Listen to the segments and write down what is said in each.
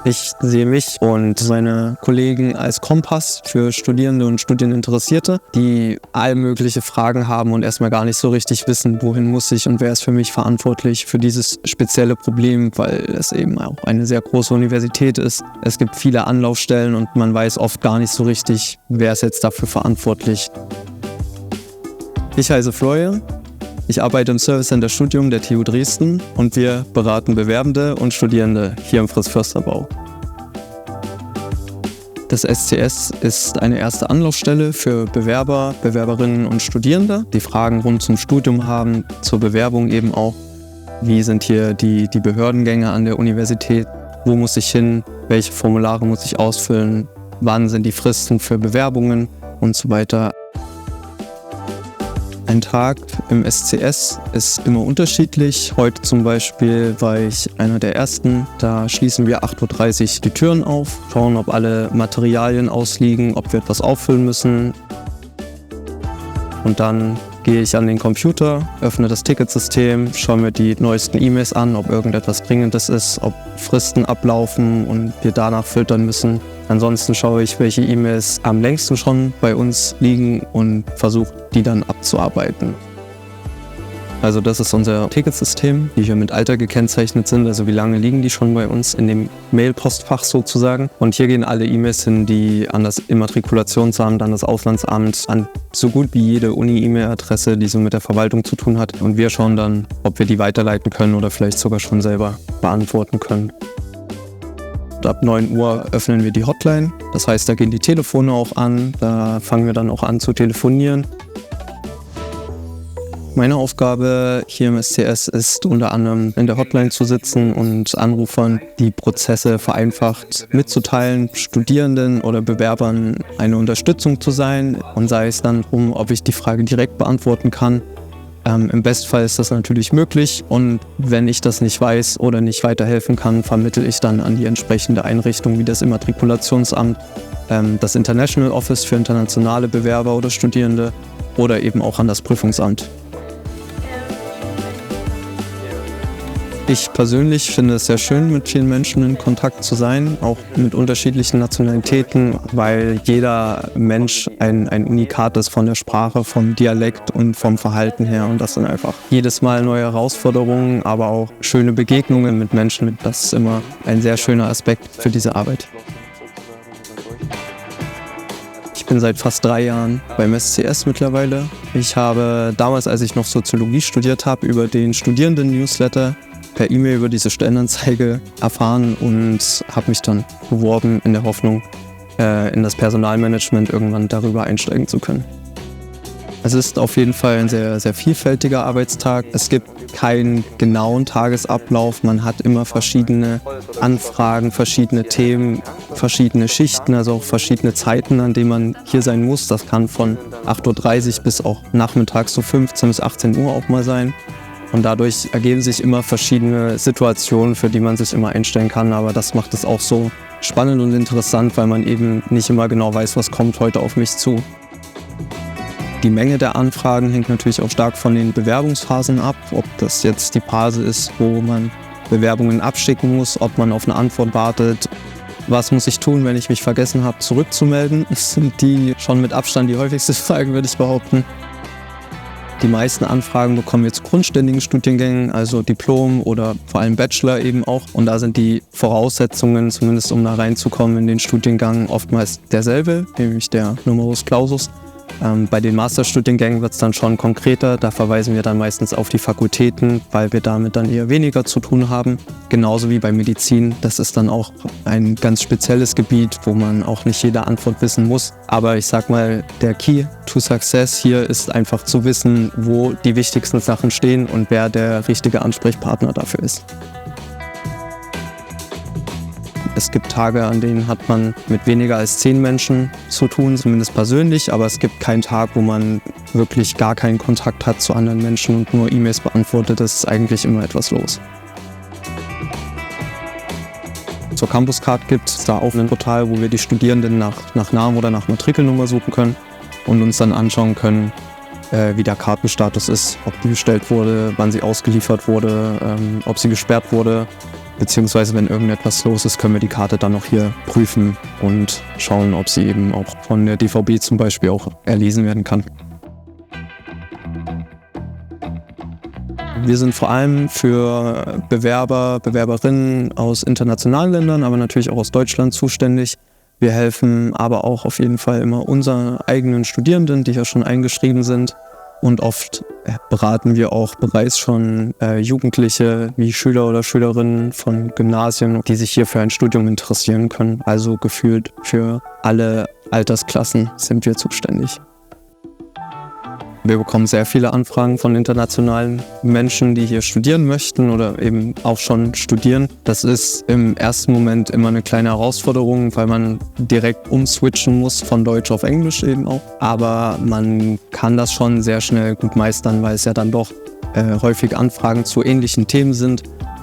Ich sehe mich und meine Kollegen als Kompass für Studierende und Studieninteressierte, die all mögliche Fragen haben und erstmal gar nicht so richtig wissen, wohin muss ich und wer ist für mich verantwortlich für dieses spezielle Problem, weil es eben auch eine sehr große Universität ist. Es gibt viele Anlaufstellen und man weiß oft gar nicht so richtig, wer ist jetzt dafür verantwortlich. Ich heiße Florian. Ich arbeite im Service Center Studium der TU Dresden und wir beraten Bewerbende und Studierende hier im Fritz-Förster-Bau. Das SCS ist eine erste Anlaufstelle für Bewerber, Bewerberinnen und Studierende, die Fragen rund zum Studium haben, zur Bewerbung eben auch. Wie sind hier die Behördengänge an der Universität? Wo muss ich hin? Welche Formulare muss ich ausfüllen? Wann sind die Fristen für Bewerbungen und so weiter? Ein Tag im SCS ist immer unterschiedlich. Heute zum Beispiel war ich einer der Ersten. Da schließen wir 8:30 Uhr die Türen auf, schauen, ob alle Materialien ausliegen, ob wir etwas auffüllen müssen. Und dann gehe ich an den Computer, öffne das Ticketsystem, schaue mir die neuesten E-Mails an, ob irgendetwas Dringendes ist, ob Fristen ablaufen und wir danach filtern müssen. Ansonsten schaue ich, welche E-Mails am längsten schon bei uns liegen und versuche, die dann abzuarbeiten. Also das ist unser Ticketsystem, die hier mit Alter gekennzeichnet sind, also wie lange liegen die schon bei uns in dem Mailpostfach sozusagen. Und hier gehen alle E-Mails hin, die an das Immatrikulationsamt, an das Auslandsamt, an so gut wie jede Uni-E-Mail-Adresse, die so mit der Verwaltung zu tun hat. Und wir schauen dann, ob wir die weiterleiten können oder vielleicht sogar schon selber beantworten können. Ab 9 Uhr öffnen wir die Hotline, das heißt, da gehen die Telefone auch an, da fangen wir dann auch an zu telefonieren. Meine Aufgabe hier im SCS ist unter anderem in der Hotline zu sitzen und Anrufern die Prozesse vereinfacht mitzuteilen, Studierenden oder Bewerbern eine Unterstützung zu sein und sei es dann ob ich die Frage direkt beantworten kann. Im Bestfall ist das natürlich möglich und wenn ich das nicht weiß oder nicht weiterhelfen kann, vermittle ich dann an die entsprechende Einrichtung wie das Immatrikulationsamt, das International Office für internationale Bewerber oder Studierende oder eben auch an das Prüfungsamt. Ich persönlich finde es sehr schön, mit vielen Menschen in Kontakt zu sein, auch mit unterschiedlichen Nationalitäten, weil jeder Mensch ein Unikat ist von der Sprache, vom Dialekt und vom Verhalten her. Und das sind einfach jedes Mal neue Herausforderungen, aber auch schöne Begegnungen mit Menschen. Das ist immer ein sehr schöner Aspekt für diese Arbeit. Ich bin seit fast 3 Jahren beim SCS mittlerweile. Ich habe damals, als ich noch Soziologie studiert habe, über den Studierenden-Newsletter per E-Mail über diese Stellenanzeige erfahren und habe mich dann beworben in der Hoffnung, in das Personalmanagement irgendwann darüber einsteigen zu können. Es ist auf jeden Fall ein sehr, sehr vielfältiger Arbeitstag. Es gibt keinen genauen Tagesablauf. Man hat immer verschiedene Anfragen, verschiedene Themen, verschiedene Schichten, also auch verschiedene Zeiten, an denen man hier sein muss. Das kann von 8:30 Uhr bis auch nachmittags so 15 bis 18 Uhr auch mal sein. Und dadurch ergeben sich immer verschiedene Situationen, für die man sich immer einstellen kann. Aber das macht es auch so spannend und interessant, weil man eben nicht immer genau weiß, was kommt heute auf mich zu. Die Menge der Anfragen hängt natürlich auch stark von den Bewerbungsphasen ab. Ob das jetzt die Phase ist, wo man Bewerbungen abschicken muss, ob man auf eine Antwort wartet. Was muss ich tun, wenn ich mich vergessen habe, zurückzumelden? Das sind die schon mit Abstand die häufigste Frage, würde ich behaupten. Die meisten Anfragen bekommen wir zu grundständigen Studiengängen, also Diplom oder vor allem Bachelor eben auch. Und da sind die Voraussetzungen, zumindest um da reinzukommen in den Studiengang, oftmals derselbe, nämlich der Numerus Clausus. Bei den Masterstudiengängen wird es dann schon konkreter, da verweisen wir dann meistens auf die Fakultäten, weil wir damit dann eher weniger zu tun haben. Genauso wie bei Medizin, das ist dann auch ein ganz spezielles Gebiet, wo man auch nicht jede Antwort wissen muss. Aber ich sag mal, der Key to Success hier ist einfach zu wissen, wo die wichtigsten Sachen stehen und wer der richtige Ansprechpartner dafür ist. Es gibt Tage, an denen hat man mit weniger als 10 Menschen zu tun, zumindest persönlich, aber es gibt keinen Tag, wo man wirklich gar keinen Kontakt hat zu anderen Menschen und nur E-Mails beantwortet. Es ist eigentlich immer etwas los. Zur Campuscard gibt es da auch ein Portal, wo wir die Studierenden nach Namen oder nach Matrikelnummer suchen können und uns dann anschauen können, wie der Kartenstatus ist, ob die bestellt wurde, wann sie ausgeliefert wurde, ob sie gesperrt wurde Beziehungsweise wenn irgendetwas los ist, können wir die Karte dann auch hier prüfen und schauen, ob sie eben auch von der DVB zum Beispiel auch erlesen werden kann. Wir sind vor allem für Bewerber, Bewerberinnen aus internationalen Ländern, aber natürlich auch aus Deutschland zuständig. Wir helfen aber auch auf jeden Fall immer unseren eigenen Studierenden, die ja schon eingeschrieben sind. Und oft beraten wir auch bereits schon Jugendliche wie Schüler oder Schülerinnen von Gymnasien, die sich hier für ein Studium interessieren können. Also gefühlt für alle Altersklassen sind wir zuständig. Wir bekommen sehr viele Anfragen von internationalen Menschen, die hier studieren möchten oder eben auch schon studieren. Das ist im ersten Moment immer eine kleine Herausforderung, weil man direkt umswitchen muss von Deutsch auf Englisch eben auch. Aber man kann das schon sehr schnell gut meistern, weil es ja dann doch häufig Anfragen zu ähnlichen Themen sind.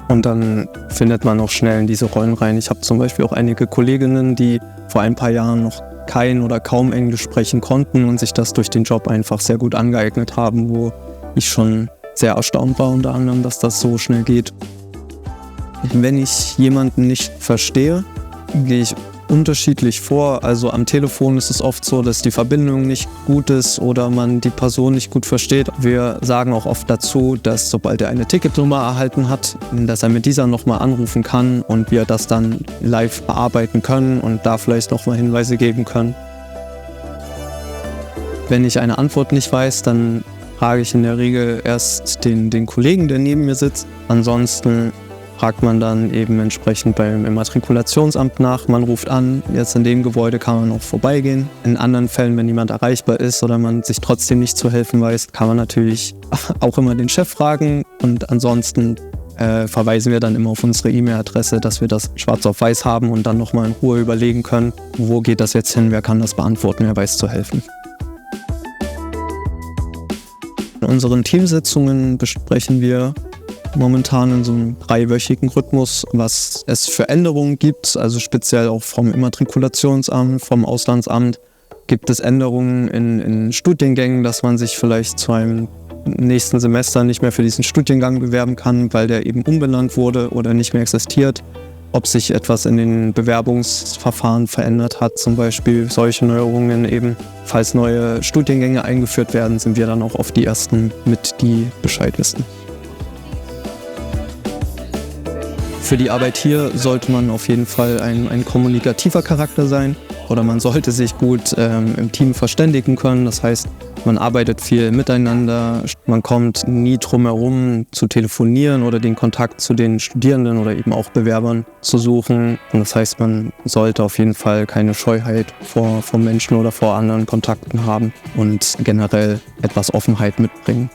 Und dann findet man auch schnell in diese Rollen rein. Ich habe zum Beispiel auch einige Kolleginnen, die vor ein paar Jahren noch kein oder kaum Englisch sprechen konnten und sich das durch den Job einfach sehr gut angeeignet haben, wo ich schon sehr erstaunt war unter anderem, dass das so schnell geht. Wenn ich jemanden nicht verstehe, gehe ich unterschiedlich vor. Also am Telefon ist es oft so, dass die Verbindung nicht gut ist oder man die Person nicht gut versteht. Wir sagen auch oft dazu, dass sobald er eine Ticketnummer erhalten hat, dass er mit dieser nochmal anrufen kann und wir das dann live bearbeiten können und da vielleicht nochmal Hinweise geben können. Wenn ich eine Antwort nicht weiß, dann frage ich in der Regel erst den Kollegen, der neben mir sitzt. Ansonsten fragt man dann eben entsprechend beim Immatrikulationsamt nach. Man ruft an, jetzt in dem Gebäude kann man auch vorbeigehen. In anderen Fällen, wenn jemand erreichbar ist oder man sich trotzdem nicht zu helfen weiß, kann man natürlich auch immer den Chef fragen. Und ansonsten verweisen wir dann immer auf unsere E-Mail-Adresse, dass wir das schwarz auf weiß haben und dann nochmal in Ruhe überlegen können, wo geht das jetzt hin, wer kann das beantworten, wer weiß zu helfen. In unseren Teamsitzungen besprechen wir momentan in so einem 3-wöchigen Rhythmus, was es für Änderungen gibt, also speziell auch vom Immatrikulationsamt, vom Auslandsamt. Gibt es Änderungen in Studiengängen, dass man sich vielleicht zu einem nächsten Semester nicht mehr für diesen Studiengang bewerben kann, weil der eben umbenannt wurde oder nicht mehr existiert? Ob sich etwas in den Bewerbungsverfahren verändert hat, zum Beispiel solche Neuerungen eben. Falls neue Studiengänge eingeführt werden, sind wir dann auch oft die Ersten mit, die Bescheid wissen. Für die Arbeit hier sollte man auf jeden Fall ein kommunikativer Charakter sein oder man sollte sich gut im Team verständigen können. Das heißt, man arbeitet viel miteinander, man kommt nie drum herum zu telefonieren oder den Kontakt zu den Studierenden oder eben auch Bewerbern zu suchen. Und das heißt, man sollte auf jeden Fall keine Scheuheit vor Menschen oder vor anderen Kontakten haben und generell etwas Offenheit mitbringen.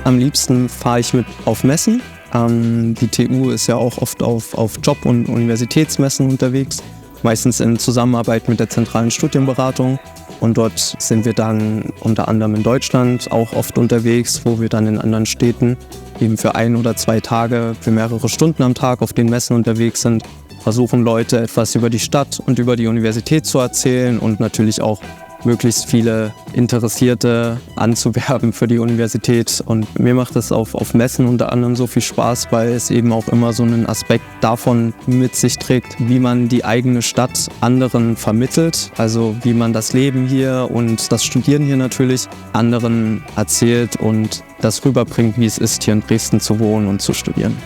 Am liebsten fahre ich mit auf Messen. Die TU ist ja auch oft auf Job- und Universitätsmessen unterwegs, meistens in Zusammenarbeit mit der zentralen Studienberatung. Und dort sind wir dann unter anderem in Deutschland auch oft unterwegs, wo wir dann in anderen Städten eben für 1 oder 2 Tage, für mehrere Stunden am Tag auf den Messen unterwegs sind, versuchen Leute etwas über die Stadt und über die Universität zu erzählen und natürlich auch möglichst viele Interessierte anzuwerben für die Universität. Und mir macht es auf Messen unter anderem so viel Spaß, weil es eben auch immer so einen Aspekt davon mit sich trägt, wie man die eigene Stadt anderen vermittelt. Also wie man das Leben hier und das Studieren hier natürlich anderen erzählt und das rüberbringt, wie es ist, hier in Dresden zu wohnen und zu studieren.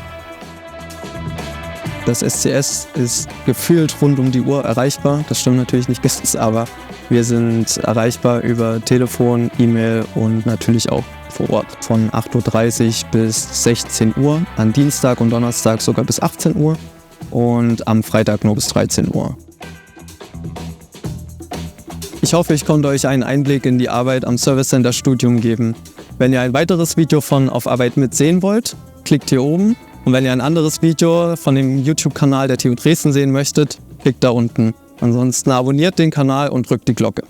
Das SCS ist gefühlt rund um die Uhr erreichbar. Das stimmt natürlich nicht ganz, aber wir sind erreichbar über Telefon, E-Mail und natürlich auch vor Ort von 8:30 Uhr bis 16 Uhr, an Dienstag und Donnerstag sogar bis 18 Uhr und am Freitag nur bis 13 Uhr. Ich hoffe, ich konnte euch einen Einblick in die Arbeit am Service Center Studium geben. Wenn ihr ein weiteres Video von Auf Arbeit mit sehen wollt, klickt hier oben. Und wenn ihr ein anderes Video von dem YouTube-Kanal der TU Dresden sehen möchtet, klickt da unten. Ansonsten abonniert den Kanal und drückt die Glocke.